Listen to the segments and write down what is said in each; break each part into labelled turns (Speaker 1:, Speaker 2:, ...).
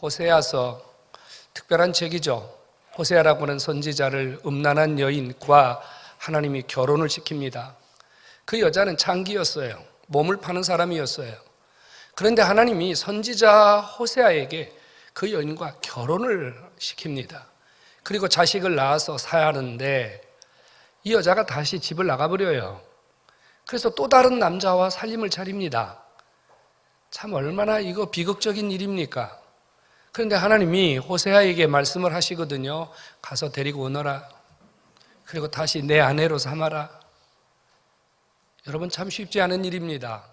Speaker 1: 호세아서 특별한 책이죠. 호세아라고 하는 선지자를 음란한 여인과 하나님이 결혼을 시킵니다. 그 여자는 창기였어요. 몸을 파는 사람이었어요. 그런데 하나님이 선지자 호세아에게 그 여인과 결혼을 시킵니다. 그리고 자식을 낳아서 사야하는데 이 여자가 다시 집을 나가버려요. 그래서 또 다른 남자와 살림을 차립니다. 참 얼마나 이거 비극적인 일입니까? 그런데 하나님이 호세아에게 말씀을 하시거든요. 가서 데리고 오너라. 그리고 다시 내 아내로 삼아라. 여러분 참 쉽지 않은 일입니다.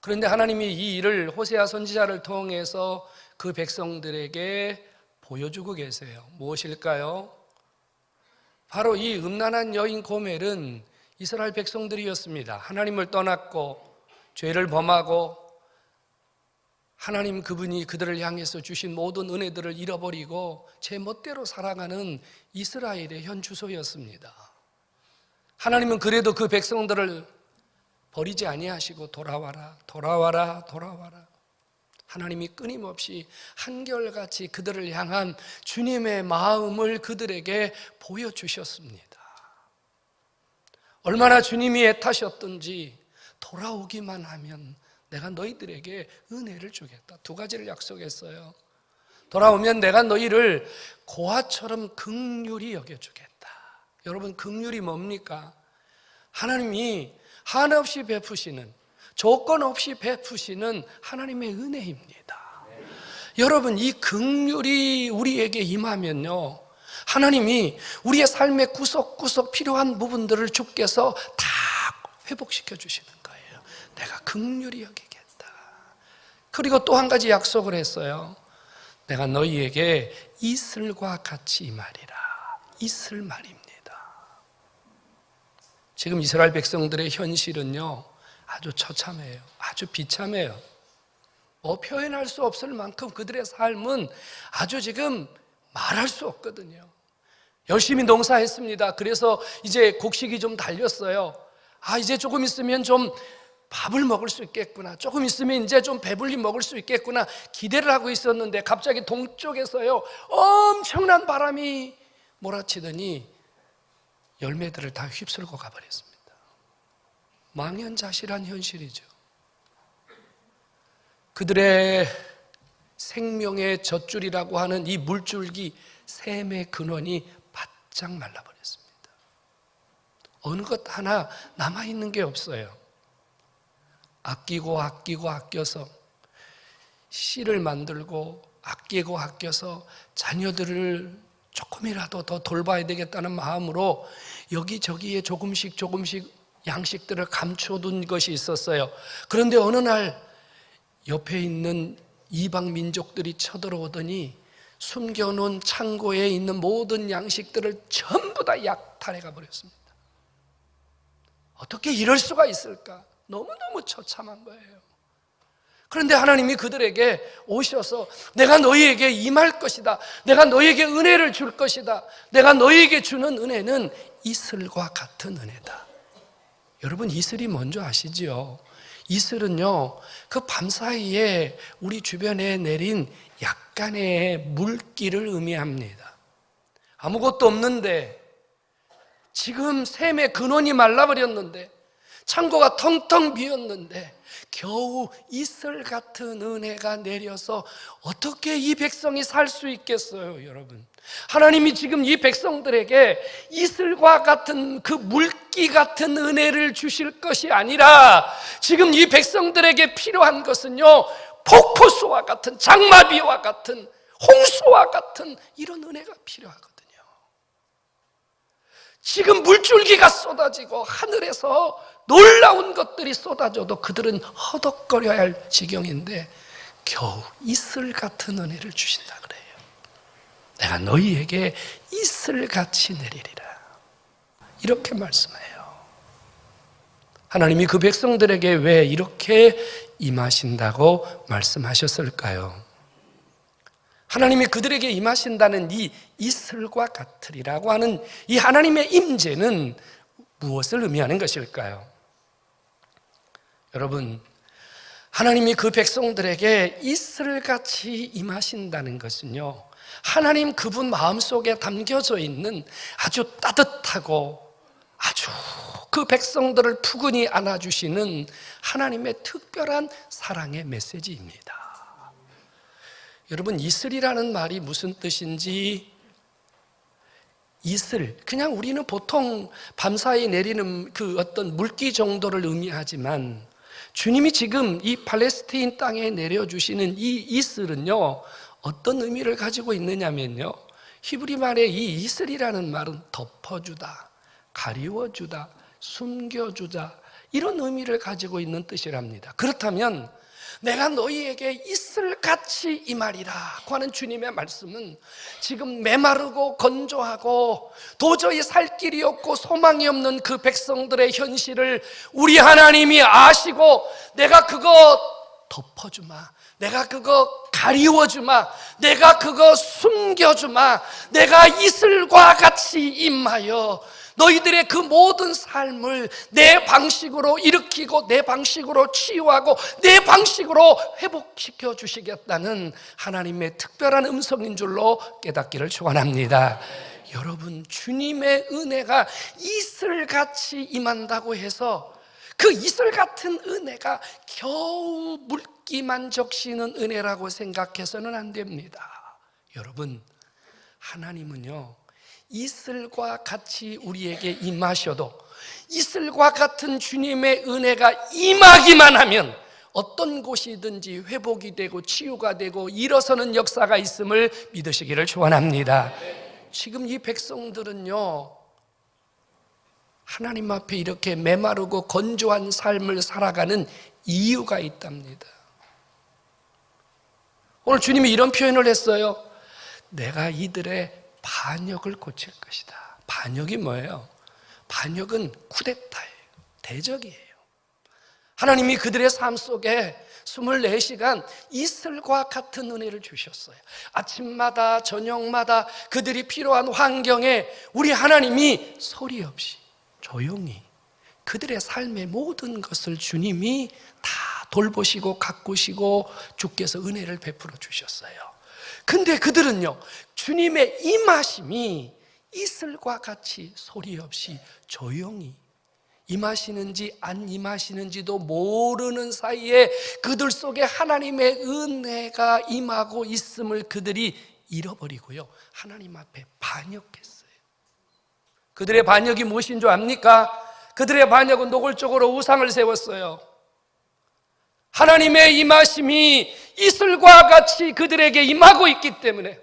Speaker 1: 그런데 하나님이 이 일을 호세아 선지자를 통해서 그 백성들에게 보여주고 계세요. 무엇일까요? 바로 이 음란한 여인 고멜은 이스라엘 백성들이었습니다. 하나님을 떠났고 죄를 범하고 하나님 그분이 그들을 향해서 주신 모든 은혜들을 잃어버리고 제 멋대로 살아가는 이스라엘의 현 주소였습니다. 하나님은 그래도 그 백성들을 버리지 아니하시고 돌아와라, 돌아와라, 돌아와라. 하나님이 끊임없이 한결같이 그들을 향한 주님의 마음을 그들에게 보여주셨습니다. 얼마나 주님이 애타셨던지 돌아오기만 하면 내가 너희들에게 은혜를 주겠다. 두 가지를 약속했어요. 돌아오면 내가 너희를 고아처럼 긍휼히 여겨주겠다. 여러분 긍휼이 뭡니까? 하나님이 한없이 베푸시는, 조건 없이 베푸시는 하나님의 은혜입니다. 여러분 이 긍휼이 우리에게 임하면요, 하나님이 우리의 삶의 구석구석 필요한 부분들을 주께서 다 회복시켜 주시는 거예요. 내가 긍휼히 여기겠다. 그리고 또 한 가지 약속을 했어요. 내가 너희에게 이슬과 같이 임하리라. 이슬 말입니다. 지금 이스라엘 백성들의 현실은요 아주 처참해요. 아주 비참해요. 표현할 수 없을 만큼 그들의 삶은 아주 지금 말할 수 없거든요. 열심히 농사했습니다. 그래서 이제 곡식이 좀 달렸어요. 이제 조금 있으면 좀 밥을 먹을 수 있겠구나. 조금 있으면 이제 좀 배불리 먹을 수 있겠구나. 기대를 하고 있었는데 갑자기 동쪽에서요 엄청난 바람이 몰아치더니 열매들을 다 휩쓸고 가버렸습니다. 망연자실한 현실이죠. 그들의 생명의 젖줄이라고 하는 이 물줄기 샘의 근원이 바짝 말라버렸습니다. 어느 것 하나 남아있는 게 없어요. 아껴서 씨를 만들고 아껴서 자녀들을 조금이라도 더 돌봐야 되겠다는 마음으로 여기저기에 조금씩 양식들을 감춰둔 것이 있었어요. 그런데 어느 날 옆에 있는 이방 민족들이 쳐들어오더니 숨겨놓은 창고에 있는 모든 양식들을 전부 다 약탈해가 버렸습니다. 어떻게 이럴 수가 있을까? 너무너무 처참한 거예요. 그런데 하나님이 그들에게 오셔서 내가 너희에게 임할 것이다. 내가 너희에게 은혜를 줄 것이다. 내가 너희에게 주는 은혜는 이슬과 같은 은혜다. 여러분 이슬이 뭔지 아시죠? 이슬은요 그 밤사이에 우리 주변에 내린 약간의 물기를 의미합니다. 아무것도 없는데 지금 샘의 근원이 말라버렸는데 창고가 텅텅 비었는데 겨우 이슬 같은 은혜가 내려서 어떻게 이 백성이 살 수 있겠어요, 여러분? 하나님이 지금 이 백성들에게 이슬과 같은 그 물기 같은 은혜를 주실 것이 아니라 지금 이 백성들에게 필요한 것은요 폭포수와 같은, 장마비와 같은, 홍수와 같은 이런 은혜가 필요하거든요. 지금 물줄기가 쏟아지고 하늘에서 놀라운 것들이 쏟아져도 그들은 허덕거려야 할 지경인데 겨우 이슬 같은 은혜를 주신다 그래요. 내가 너희에게 이슬같이 내리리라 이렇게 말씀해요. 하나님이 그 백성들에게 왜 이렇게 임하신다고 말씀하셨을까요? 하나님이 그들에게 임하신다는 이 이슬과 같으리라고 하는 이 하나님의 임재는 무엇을 의미하는 것일까요? 여러분, 하나님이 그 백성들에게 이슬같이 임하신다는 것은요, 하나님 그분 마음속에 담겨져 있는 아주 따뜻하고 아주 그 백성들을 푸근히 안아주시는 하나님의 특별한 사랑의 메시지입니다. 여러분, 이슬이라는 말이 무슨 뜻인지, 이슬, 그냥 우리는 보통 밤사이 내리는 그 어떤 물기 정도를 의미하지만 주님이 지금 이 팔레스타인 땅에 내려주시는 이 이슬은요, 어떤 의미를 가지고 있느냐면요, 히브리 말의 이 이슬이라는 말은 덮어주다, 가리워주다, 숨겨주자, 이런 의미를 가지고 있는 뜻이랍니다. 그렇다면 내가 너희에게 이슬같이 임하리라고 하는 주님의 말씀은 지금 메마르고 건조하고 도저히 살 길이 없고 소망이 없는 그 백성들의 현실을 우리 하나님이 아시고 내가 그거 덮어주마, 내가 그거 가리워주마, 내가 그거 숨겨주마, 내가 이슬과 같이 임하여 너희들의 그 모든 삶을 내 방식으로 일으키고 내 방식으로 치유하고 내 방식으로 회복시켜 주시겠다는 하나님의 특별한 음성인 줄로 깨닫기를 축원합니다. 여러분, 주님의 은혜가 이슬같이 임한다고 해서 그 이슬 같은 은혜가 겨우 물기만 적시는 은혜라고 생각해서는 안 됩니다. 여러분, 하나님은요, 이슬과 같이 우리에게 임하셔도 이슬과 같은 주님의 은혜가 임하기만 하면 어떤 곳이든지 회복이 되고 치유가 되고 일어서는 역사가 있음을 믿으시기를 축원합니다. 지금 이 백성들은요, 하나님 앞에 이렇게 메마르고 건조한 삶을 살아가는 이유가 있답니다. 오늘 주님이 이런 표현을 했어요. 내가 이들의 반역을 고칠 것이다. 반역이 뭐예요? 반역은 쿠데타예요. 대적이에요. 하나님이 그들의 삶 속에 24시간 이슬과 같은 은혜를 주셨어요. 아침마다 저녁마다 그들이 필요한 환경에 우리 하나님이 소리 없이 조용히 그들의 삶의 모든 것을 주님이 다 돌보시고 가꾸시고 주께서 은혜를 베풀어 주셨어요. 근데 그들은요, 주님의 임하심이 이슬과 같이 소리 없이 조용히 임하시는지 안 임하시는지도 모르는 사이에 그들 속에 하나님의 은혜가 임하고 있음을 그들이 잃어버리고요, 하나님 앞에 반역했어요. 그들의 반역이 무엇인 줄 압니까? 그들의 반역은 노골적으로 우상을 세웠어요. 하나님의 임하심이 이슬과 같이 그들에게 임하고 있기 때문에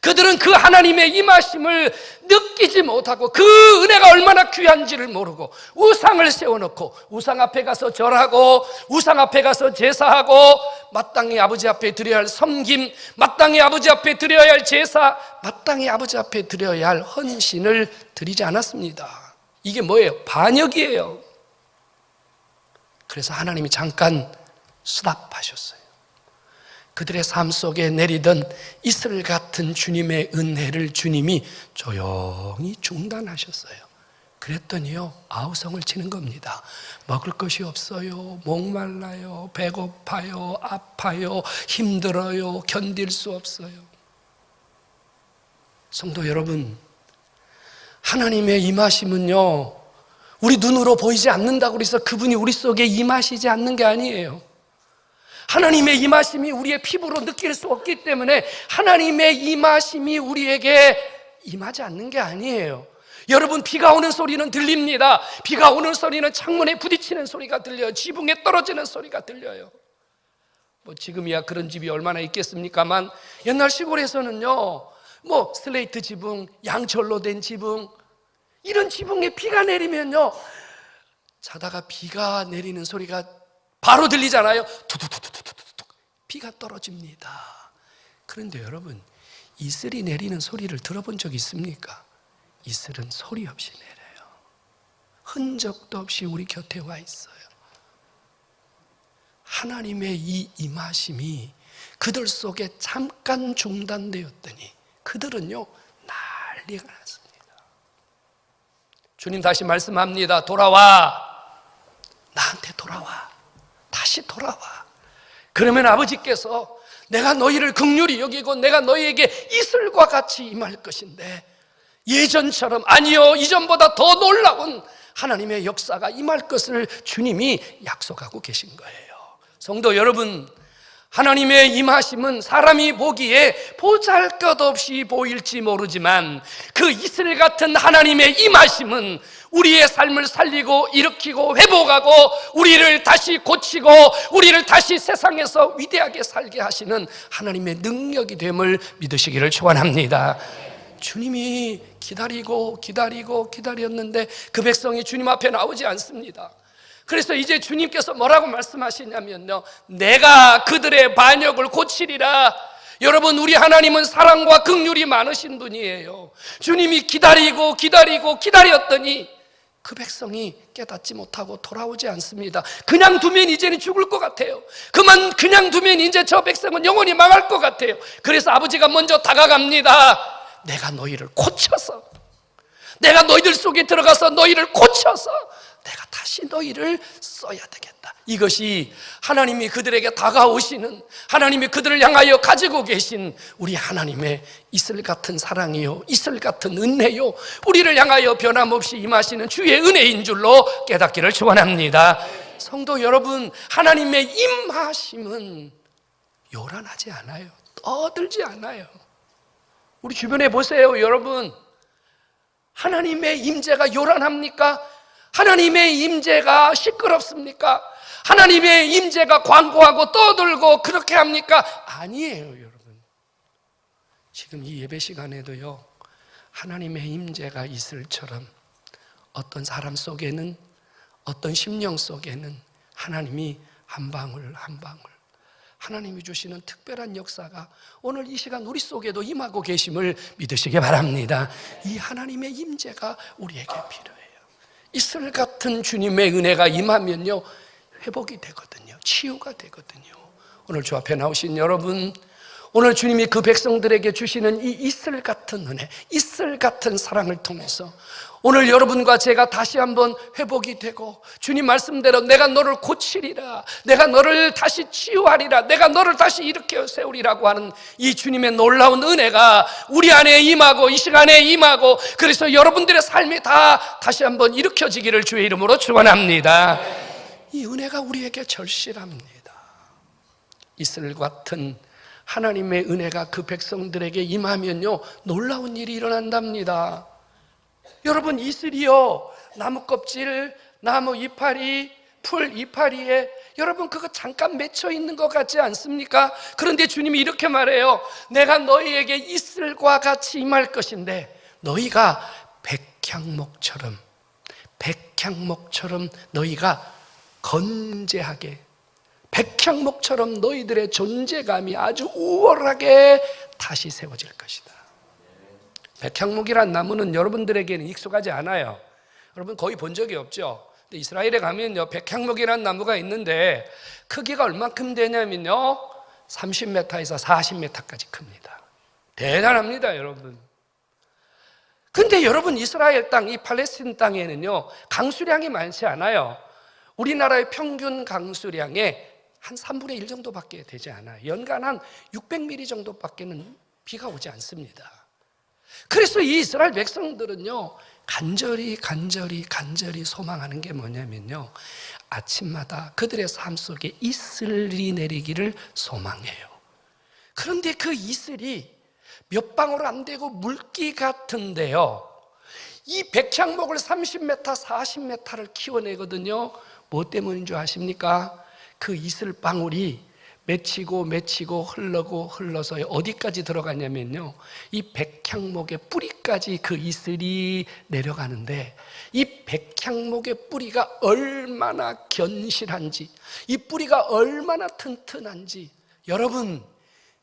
Speaker 1: 그들은 그 하나님의 임하심을 느끼지 못하고 그 은혜가 얼마나 귀한지를 모르고 우상을 세워놓고 우상 앞에 가서 절하고 우상 앞에 가서 제사하고 마땅히 아버지 앞에 드려야 할 섬김, 마땅히 아버지 앞에 드려야 할 제사, 마땅히 아버지 앞에 드려야 할 헌신을 드리지 않았습니다. 이게 뭐예요? 반역이에요. 그래서 하나님이 잠깐 스탑하셨어요. 그들의 삶 속에 내리던 이슬 같은 주님의 은혜를 주님이 조용히 중단하셨어요. 그랬더니요, 아우성을 치는 겁니다. 먹을 것이 없어요, 목말라요, 배고파요, 아파요, 힘들어요, 견딜 수 없어요. 성도 여러분, 하나님의 임하심은요, 우리 눈으로 보이지 않는다고 해서 그분이 우리 속에 임하시지 않는 게 아니에요. 하나님의 임하심이 우리의 피부로 느낄 수 없기 때문에 하나님의 임하심이 우리에게 임하지 않는 게 아니에요. 여러분, 비가 오는 소리는 들립니다. 비가 오는 소리는 창문에 부딪히는 소리가 들려요. 지붕에 떨어지는 소리가 들려요. 뭐 지금이야 그런 집이 얼마나 있겠습니까만 옛날 시골에서는요, 뭐 슬레이트 지붕, 양철로 된 지붕, 이런 지붕에 비가 내리면요, 자다가 비가 내리는 소리가 바로 들리잖아요. 투투투투투투 비가 떨어집니다. 그런데 여러분, 이슬이 내리는 소리를 들어본 적 있습니까? 이슬은 소리 없이 내려요. 흔적도 없이 우리 곁에 와 있어요. 하나님의 이 임하심이 그들 속에 잠깐 중단되었더니 그들은요, 난리가 났습니다. 주님 다시 말씀합니다. 돌아와, 나한테 돌아와. 다시 다시 돌아와. 그러면 아버지께서 내가 너희를 긍휼히 여기고 내가 너희에게 이슬과 같이 임할 것인데, 예전처럼 아니요, 이전보다 더 놀라운 하나님의 역사가 임할 것을 주님이 약속하고 계신 거예요. 성도 여러분, 하나님의 임하심은 사람이 보기에 보잘것없이 보일지 모르지만 그 이슬 같은 하나님의 임하심은 우리의 삶을 살리고 일으키고 회복하고 우리를 다시 고치고 우리를 다시 세상에서 위대하게 살게 하시는 하나님의 능력이 됨을 믿으시기를 축원합니다. 주님이 기다렸는데 그 백성이 주님 앞에 나오지 않습니다. 그래서 이제 주님께서 뭐라고 말씀하시냐면요, 내가 그들의 반역을 고치리라. 여러분, 우리 하나님은 사랑과 긍휼이 많으신 분이에요. 주님이 기다렸더니 그 백성이 깨닫지 못하고 돌아오지 않습니다. 그냥 두면 이제는 죽을 것 같아요. 그냥 두면 이제 저 백성은 영원히 망할 것 같아요. 그래서 아버지가 먼저 다가갑니다. 내가 너희를 고쳐서, 내가 너희들 속에 들어가서 너희를 고쳐서 내가 다시 너희를 써야 되겠다. 이것이 하나님이 그들에게 다가오시는, 하나님이 그들을 향하여 가지고 계신 우리 하나님의 이슬 같은 사랑이요, 이슬 같은 은혜요, 우리를 향하여 변함없이 임하시는 주의 은혜인 줄로 깨닫기를 축원합니다. 성도 여러분, 하나님의 임하심은 요란하지 않아요. 떠들지 않아요. 우리 주변에 보세요, 여러분. 하나님의 임재가 요란합니까? 하나님의 임재가 시끄럽습니까? 하나님의 임재가 광고하고 떠들고 그렇게 합니까? 아니에요, 여러분. 지금 이 예배 시간에도요, 하나님의 임재가 이슬처럼 어떤 사람 속에는, 어떤 심령 속에는 하나님이 한 방울 한 방울, 하나님이 주시는 특별한 역사가 오늘 이 시간 우리 속에도 임하고 계심을 믿으시기 바랍니다. 이 하나님의 임재가 우리에게 필요해요. 이슬 같은 주님의 은혜가 임하면요, 회복이 되거든요. 치유가 되거든요. 오늘 주 앞에 나오신 여러분, 오늘 주님이 그 백성들에게 주시는 이 이슬 같은 은혜, 이슬 같은 사랑을 통해서 오늘 여러분과 제가 다시 한번 회복이 되고 주님 말씀대로 내가 너를 고치리라, 내가 너를 다시 치유하리라, 내가 너를 다시 일으켜 세우리라고 하는 이 주님의 놀라운 은혜가 우리 안에 임하고 이 시간에 임하고, 그래서 여러분들의 삶이 다 다시 한번 일으켜지기를 주의 이름으로 축원합니다. 이 은혜가 우리에게 절실합니다. 이슬 같은 하나님의 은혜가 그 백성들에게 임하면요, 놀라운 일이 일어난답니다. 여러분, 이슬이요, 나무 껍질, 나무 이파리, 풀 이파리에 여러분 그거 잠깐 맺혀 있는 것 같지 않습니까? 그런데 주님이 이렇게 말해요. 내가 너희에게 이슬과 같이 임할 것인데 너희가 백향목처럼 너희가 건재하게, 백향목처럼 너희들의 존재감이 아주 우월하게 다시 세워질 것이다. 백향목이란 나무는 여러분들에게는 익숙하지 않아요. 여러분 거의 본 적이 없죠. 근데 이스라엘에 가면요, 백향목이라는 나무가 있는데 크기가 얼만큼 되냐면요, 30m에서 40m까지 큽니다. 대단합니다, 여러분. 근데 여러분, 이스라엘 땅, 이 팔레스틴 땅에는요, 강수량이 많지 않아요. 우리나라의 평균 강수량의 한 3분의 1 정도밖에 되지 않아요. 연간 한 600mm 정도밖에는 비가 오지 않습니다. 그래서 이 이스라엘 백성들은요, 간절히 소망하는 게 뭐냐면요, 아침마다 그들의 삶 속에 이슬이 내리기를 소망해요. 그런데 그 이슬이 몇 방울 안 되고 물기 같은데요, 이 백향목을 30m, 40m를 키워내거든요. 뭐 때문인 줄 아십니까? 그 이슬 방울이 맺히고 흘러서 어디까지 들어가냐면요, 이 백향목의 뿌리까지 그 이슬이 내려가는데, 이 백향목의 뿌리가 얼마나 견실한지, 이 뿌리가 얼마나 튼튼한지, 여러분,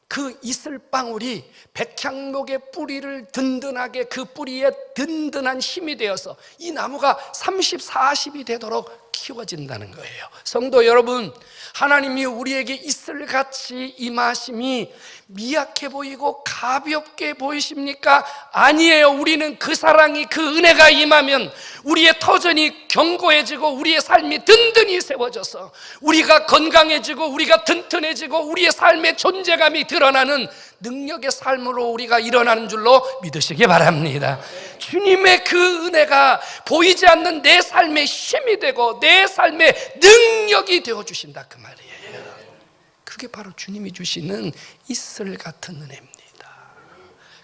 Speaker 1: 그 이슬방울이 백향목의 뿌리를 든든하게, 그 뿌리에 든든한 힘이 되어서 이 나무가 30, 40이 되도록 키워진다는 거예요. 성도 여러분, 하나님이 우리에게 이슬같이 임하심이 미약해 보이고 가볍게 보이십니까? 아니에요. 우리는 그 사랑이, 그 은혜가 임하면 우리의 터전이 견고해지고 우리의 삶이 든든히 세워져서 우리가 건강해지고 우리가 튼튼해지고 우리의 삶의 존재감이 드러나는 능력의 삶으로 우리가 일어나는 줄로 믿으시기 바랍니다. 주님의 그 은혜가 보이지 않는 내 삶의 힘이 되고 내 삶의 능력이 되어주신다, 그 말이에요. 그게 바로 주님이 주시는 이슬 같은 은혜입니다.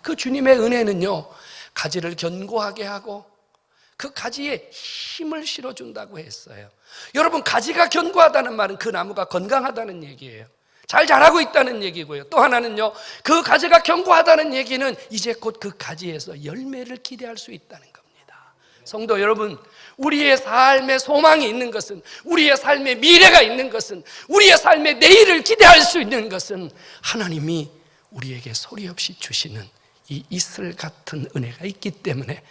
Speaker 1: 그 주님의 은혜는요, 가지를 견고하게 하고 그 가지에 힘을 실어준다고 했어요. 여러분, 가지가 견고하다는 말은 그 나무가 건강하다는 얘기예요. 잘 자라고 있다는 얘기고요. 또 하나는요, 그 가지가 견고하다는 얘기는 이제 곧 그 가지에서 열매를 기대할 수 있다는 겁니다. 성도 여러분, 우리의 삶에 소망이 있는 것은, 우리의 삶에 미래가 있는 것은, 우리의 삶의 내일을 기대할 수 있는 것은 하나님이 우리에게 소리 없이 주시는 이 이슬 같은 은혜가 있기 때문에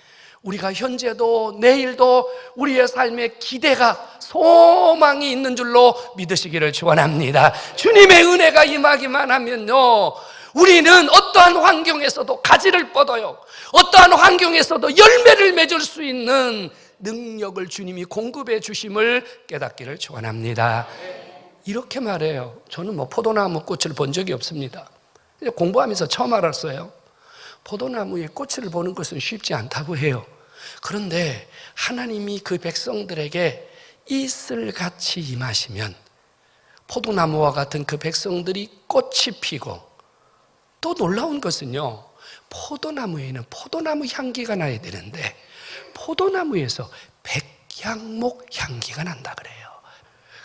Speaker 1: 우리가 현재도 내일도 우리의 삶에 기대가, 소망이 있는 줄로 믿으시기를 축원합니다. 주님의 은혜가 임하기만 하면요, 우리는 어떠한 환경에서도 가지를 뻗어요. 어떠한 환경에서도 열매를 맺을 수 있는 능력을 주님이 공급해 주심을 깨닫기를 축원합니다. 이렇게 말해요. 저는 포도나무 꽃을 본 적이 없습니다. 공부하면서 처음 알았어요. 포도나무에 꽃을 보는 것은 쉽지 않다고 해요. 그런데 하나님이 그 백성들에게 이슬같이 임하시면 포도나무와 같은 그 백성들이 꽃이 피고, 또 놀라운 것은요, 포도나무에는 포도나무 향기가 나야 되는데 포도나무에서 백향목 향기가 난다 그래요.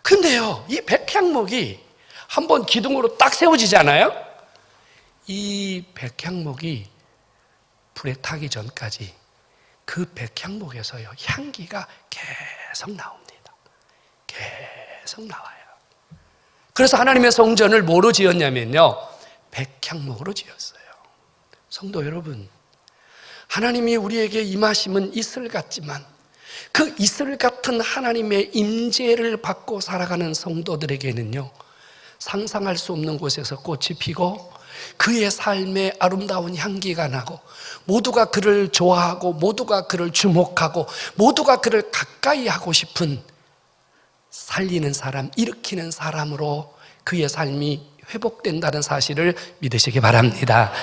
Speaker 1: 근데요, 이 백향목이 한번 기둥으로 딱 세워지잖아요. 이 백향목이 불에 타기 전까지 그 백향목에서요, 향기가 계속 나옵니다. 계속 나와요. 그래서 하나님의 성전을 뭐로 지었냐면요, 백향목으로 지었어요. 성도 여러분, 하나님이 우리에게 임하심은 이슬 같지만 그 이슬 같은 하나님의 임재를 받고 살아가는 성도들에게는요, 상상할 수 없는 곳에서 꽃이 피고 그의 삶에 아름다운 향기가 나고 모두가 그를 좋아하고 모두가 그를 주목하고 모두가 그를 가까이 하고 싶은, 살리는 사람, 일으키는 사람으로 그의 삶이 회복된다는 사실을 믿으시기 바랍니다.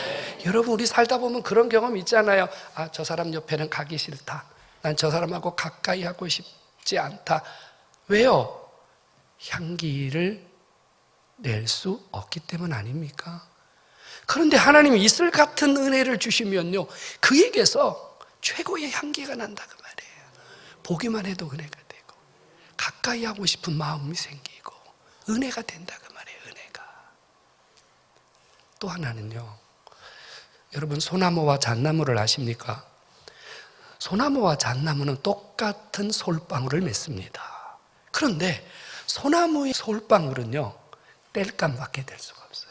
Speaker 1: 여러분, 우리 살다 보면 그런 경험 있잖아요. 아, 저 사람 옆에는 가기 싫다. 난 저 사람하고 가까이 하고 싶지 않다. 왜요? 향기를 낼 수 없기 때문 아닙니까? 그런데 하나님이 이슬 같은 은혜를 주시면요, 그에게서 최고의 향기가 난다 그 말이에요. 보기만 해도 은혜가 되고 가까이 하고 싶은 마음이 생기고 은혜가 된다 그 말이에요. 은혜가. 또 하나는요, 여러분, 소나무와 잣나무를 아십니까? 소나무와 잣나무는 똑같은 솔방울을 맺습니다. 그런데 소나무의 솔방울은요, 땔감밖에 될 수가 없어요.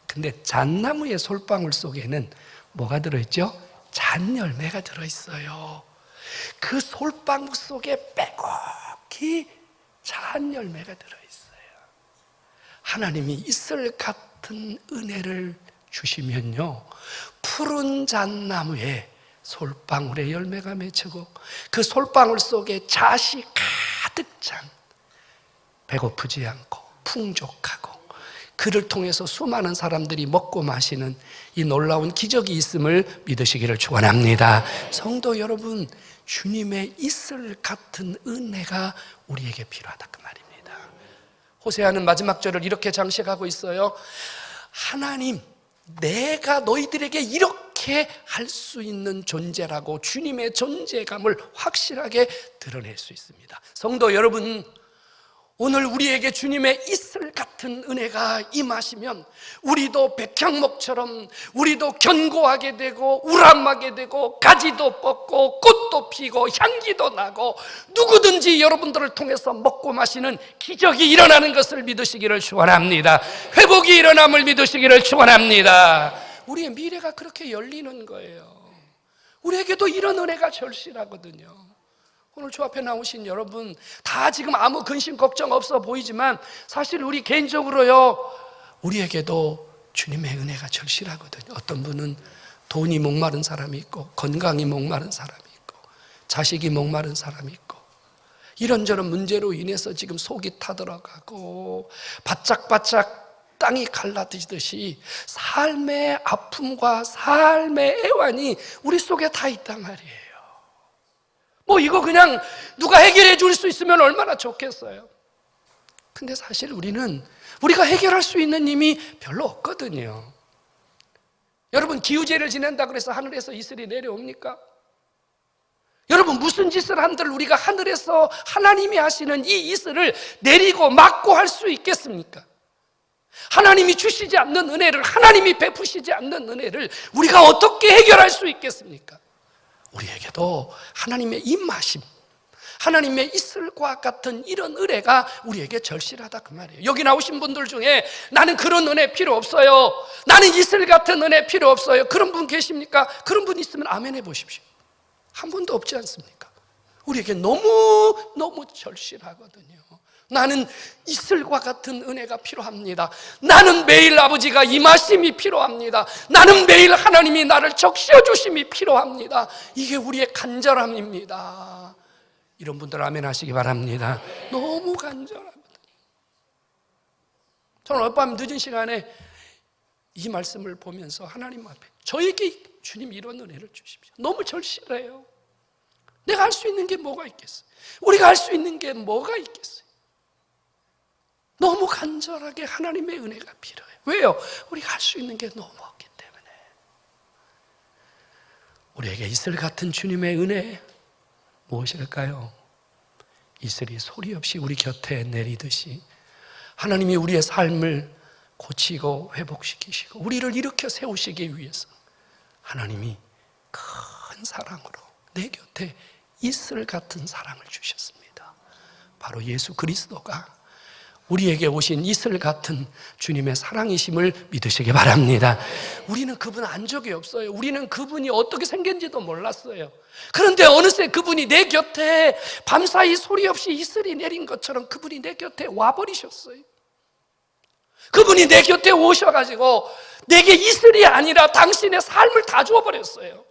Speaker 1: 근데 잣나무의 솔방울 속에는 뭐가 들어있죠? 잣열매가 들어있어요. 그 솔방울 속에 빼곡히 잣열매가 들어있어요. 하나님이 이슬 같은 은혜를 주시면요, 푸른 잣나무에 솔방울의 열매가 맺히고 그 솔방울 속에 잣이 가득 찬, 배고프지 않고 풍족하고 그를 통해서 수많은 사람들이 먹고 마시는 이 놀라운 기적이 있음을 믿으시기를 축원합니다. 성도 여러분, 주님의 이슬 같은 은혜가 우리에게 필요하다 그 말입니다. 호세아는 마지막 절을 이렇게 장식하고 있어요. 하나님, 내가 너희들에게 이렇게 할 수 있는 존재라고 주님의 존재감을 확실하게 드러낼 수 있습니다. 성도 여러분, 오늘 우리에게 주님의 이슬 같은 은혜가 임하시면 우리도 백향목처럼 우리도 견고하게 되고 우람하게 되고 가지도 뻗고 꽃도 피고 향기도 나고 누구든지 여러분들을 통해서 먹고 마시는 기적이 일어나는 것을 믿으시기를 축원합니다. 회복이 일어남을 믿으시기를 축원합니다. 우리의 미래가 그렇게 열리는 거예요. 우리에게도 이런 은혜가 절실하거든요. 오늘 주 앞에 나오신 여러분 다 지금 아무 근심 걱정 없어 보이지만 사실 우리 개인적으로요, 우리에게도 주님의 은혜가 절실하거든요. 어떤 분은 돈이 목마른 사람이 있고, 건강이 목마른 사람이 있고, 자식이 목마른 사람이 있고, 이런저런 문제로 인해서 지금 속이 타들어가고 바짝바짝 땅이 갈라지듯이 삶의 아픔과 삶의 애환이 우리 속에 다 있단 말이에요. 뭐 이거 그냥 누가 해결해 줄 수 있으면 얼마나 좋겠어요. 근데 사실 우리가 해결할 수 있는 힘이 별로 없거든요. 여러분, 기후제를 지낸다 그래서 하늘에서 이슬이 내려옵니까? 여러분, 무슨 짓을 한들 우리가 하늘에서 하나님이 하시는 이 이슬을 내리고 막고 할 수 있겠습니까? 하나님이 주시지 않는 은혜를, 하나님이 베푸시지 않는 은혜를 우리가 어떻게 해결할 수 있겠습니까? 우리에게도 하나님의 임하심, 하나님의 이슬과 같은 이런 은혜가 우리에게 절실하다 그 말이에요. 여기 나오신 분들 중에 나는 그런 은혜 필요 없어요, 나는 이슬 같은 은혜 필요 없어요, 그런 분 계십니까? 그런 분 있으면 아멘 해보십시오. 한 분도 없지 않습니까? 우리에게 너무 절실하거든요. 나는 이슬과 같은 은혜가 필요합니다. 나는 매일 아버지가 임하심이 필요합니다. 나는 매일 하나님이 나를 적셔 주심이 필요합니다. 이게 우리의 간절함입니다. 이런 분들 아멘 하시기 바랍니다. 너무 간절하거든요. 저는 어젯밤 늦은 시간에 이 말씀을 보면서 하나님 앞에 저에게 주님 이런 은혜를 주십시오. 너무 절실해요. 내가 할 수 있는 게 뭐가 있겠어요? 우리가 할 수 있는 게 뭐가 있겠어요? 너무 간절하게 하나님의 은혜가 필요해요. 왜요? 우리가 할 수 있는 게 너무 없기 때문에. 우리에게 이슬 같은 주님의 은혜 무엇일까요? 이슬이 소리 없이 우리 곁에 내리듯이 하나님이 우리의 삶을 고치고 회복시키시고 우리를 일으켜 세우시기 위해서 하나님이 큰 사랑으로 내 곁에 이슬 같은 사랑을 주셨습니다. 바로 예수 그리스도가 우리에게 오신 이슬 같은 주님의 사랑이심을 믿으시기 바랍니다. 우리는 그분 안 적이 없어요. 우리는 그분이 어떻게 생긴지도 몰랐어요. 그런데 어느새 그분이 내 곁에 밤사이 소리 없이 이슬이 내린 것처럼 그분이 내 곁에 와버리셨어요. 그분이 내 곁에 오셔가지고 내게 이슬이 아니라 당신의 삶을 다 주어버렸어요.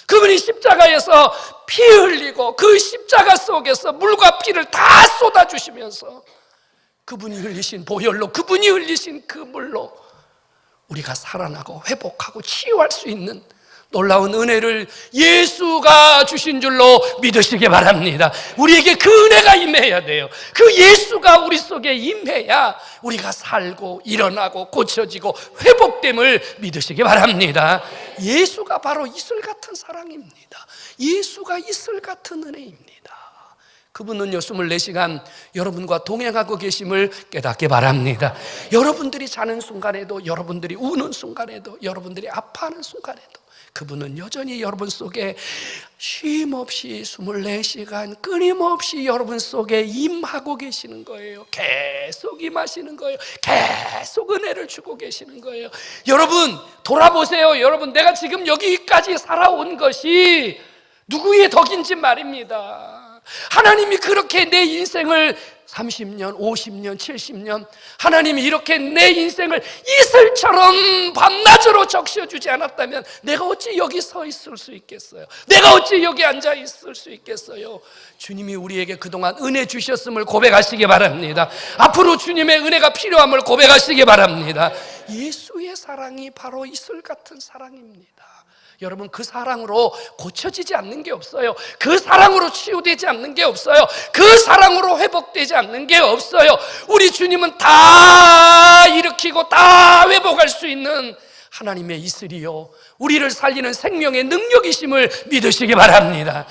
Speaker 1: 그분이 십자가에서 피 흘리고 그 십자가 속에서 물과 피를 다 쏟아주시면서 그분이 흘리신 보혈로, 그분이 흘리신 그 물로 우리가 살아나고 회복하고 치유할 수 있는 놀라운 은혜를 예수가 주신 줄로 믿으시기 바랍니다. 우리에게 그 은혜가 임해야 돼요. 그 예수가 우리 속에 임해야 우리가 살고 일어나고 고쳐지고 회복됨을 믿으시기 바랍니다. 예수가 바로 이슬 같은 사랑입니다. 예수가 이슬 같은 은혜입니다. 그분은요 24시간 여러분과 동행하고 계심을 깨닫기 바랍니다. 여러분들이 자는 순간에도, 여러분들이 우는 순간에도, 여러분들이 아파하는 순간에도 그분은 여전히 여러분 속에 쉼없이 24시간 끊임없이 여러분 속에 임하고 계시는 거예요. 계속 임하시는 거예요. 계속 은혜를 주고 계시는 거예요. 여러분 돌아보세요. 여러분, 내가 지금 여기까지 살아온 것이 누구의 덕인지 말입니다. 하나님이 그렇게 내 인생을 30년, 50년, 70년 하나님이 이렇게 내 인생을 이슬처럼 밤낮으로 적셔주지 않았다면 내가 어찌 여기 서 있을 수 있겠어요? 내가 어찌 여기 앉아 있을 수 있겠어요? 주님이 우리에게 그동안 은혜 주셨음을 고백하시기 바랍니다. 앞으로 주님의 은혜가 필요함을 고백하시기 바랍니다. 예수의 사랑이 바로 이슬 같은 사랑입니다. 여러분, 그 사랑으로 고쳐지지 않는 게 없어요. 그 사랑으로 치유되지 않는 게 없어요. 그 사랑으로 회복되지 않는 게 없어요. 우리 주님은 다 일으키고 다 회복할 수 있는 하나님의 이슬이요, 우리를 살리는 생명의 능력이심을 믿으시기 바랍니다.